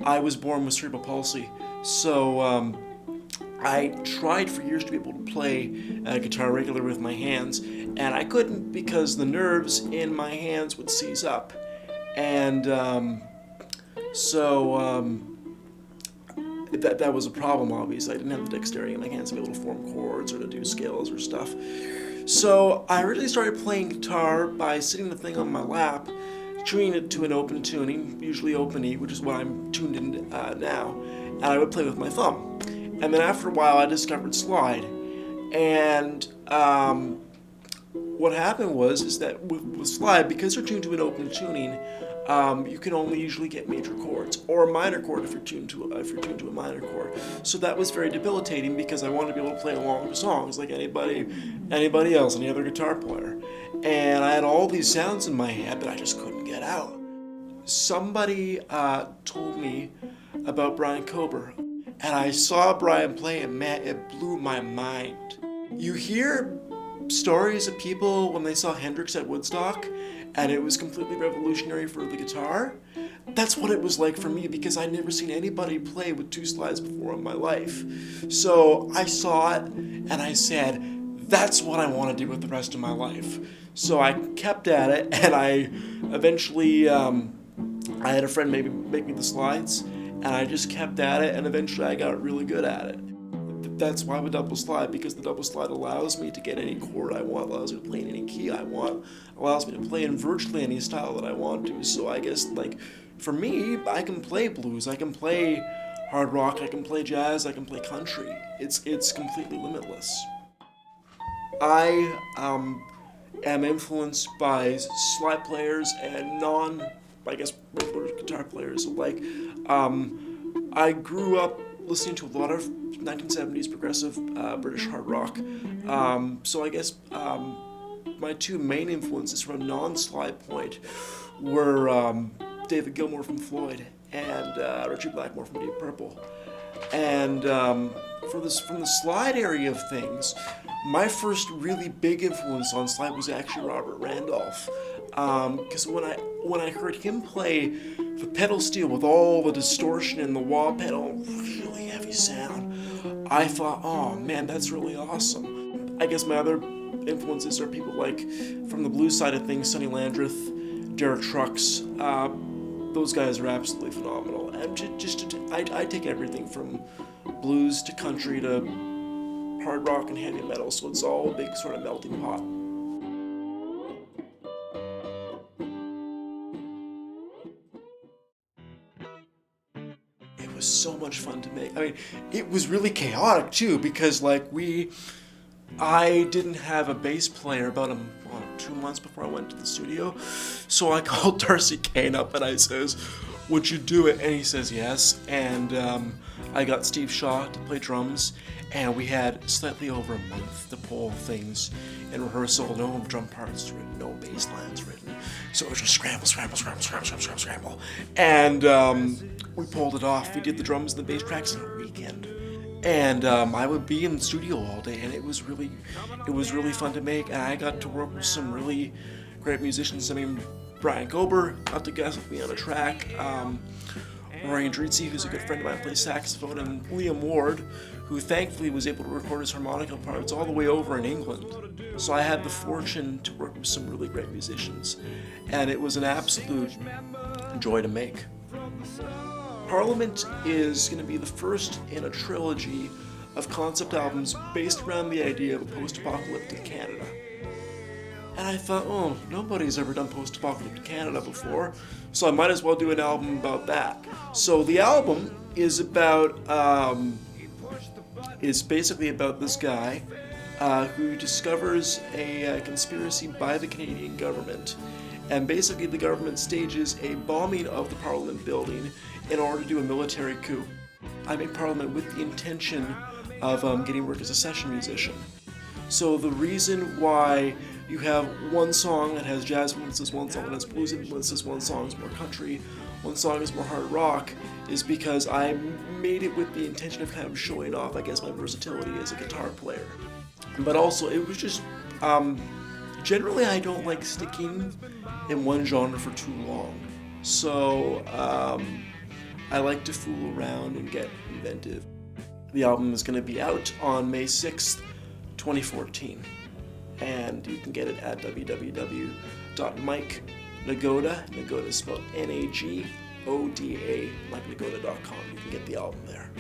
I was born with cerebral palsy, so I tried for years to be able to play guitar regularly with my hands, and I couldn't because the nerves in my hands would seize up. And so that was a problem, obviously. I didn't have the dexterity in my hands to be able to form chords or to do scales or stuff. So I originally started playing guitar by sitting the thing on my lap, tuning it to an open tuning, usually open E, which is what I'm tuned in now, and I would play with my thumb. And then after a while, I discovered slide, and what happened is that with slide, because you're tuned to an open tuning, you can only usually get major chords or a minor chord if you're tuned to a minor chord. So that was very debilitating because I wanted to be able to play along to songs like anybody else, any other guitar player. And I had all these sounds in my head that I just couldn't get out. Somebody told me about Brian Kober, and I saw Brian play, and man, it blew my mind. You hear stories of people when they saw Hendrix at Woodstock, and it was completely revolutionary for the guitar. That's what it was like for me because I'd never seen anybody play with two slides before in my life. So I saw it, and I said, that's what I want to do with the rest of my life. So I kept at it, and I eventually, I had a friend make me the slides, and I just kept at it, and eventually I got really good at it. That's why I'm a double slide, because the double slide allows me to get any chord I want, allows me to play in any key I want, allows me to play in virtually any style that I want to. So I guess, like, for me, I can play blues, I can play hard rock, I can play jazz, I can play country. It's completely limitless. I am influenced by slide players and regular guitar players alike. I grew up listening to a lot of 1970s progressive British hard rock. So I guess my two main influences from a non-slide point were David Gilmour from Floyd and Richie Blackmore from Deep Purple. And from the slide area of things, my first really big influence on slide was actually Robert Randolph. Because when I heard him play the pedal steel with all the distortion and the wah pedal, really heavy sound, I thought, oh man, that's really awesome. I guess my other influences are people like, from the blues side of things, Sonny Landreth, Derek Trucks. Those guys are absolutely phenomenal. And I take everything from blues to country to hard rock and heavy metal, so it's all a big sort of melting pot. It was so much fun to make. I mean, it was really chaotic too, because I didn't have a bass player about 2 months before I went to the studio, so I called Darcy Kane up and I says, would you do it? And he says yes, and I got Steve Shaw to play drums, and we had slightly over a month to pull things in rehearsal. No drum parts written, no bass lines written, so it was just scramble, and we pulled it off. We did the drums and the bass tracks in a weekend. And I would be in the studio all day, and it was really fun to make. And I got to work with some really great musicians. I mean, Brian Kober got to guest with me on a track. Ryan Drizzi, who's a good friend of mine, plays saxophone, and Liam Ward, who thankfully was able to record his harmonica parts all the way over in England. So I had the fortune to work with some really great musicians, and it was an absolute joy to make. Parliament is going to be the first in a trilogy of concept albums based around the idea of a post-apocalyptic Canada. And I thought, oh, nobody's ever done post-apocalyptic Canada before, so I might as well do an album about that. So the album is basically about this guy who discovers a conspiracy by the Canadian government, and basically the government stages a bombing of the Parliament building in order to do a military coup. I made Parliament with the intention of getting work as a session musician. So the reason why you have one song that has jazz influences, one song that has blues influences, one song is more country, one song is more hard rock, is because I made it with the intention of kind of showing off, I guess, my versatility as a guitar player. But also, it was just, generally I don't like sticking in one genre for too long. So, I like to fool around and get inventive. The album is going to be out on May 6th, 2014, and you can get it at www.mikenagoda, Nagoda is spelled Nagoda, like Nagoda.com. You can get the album there.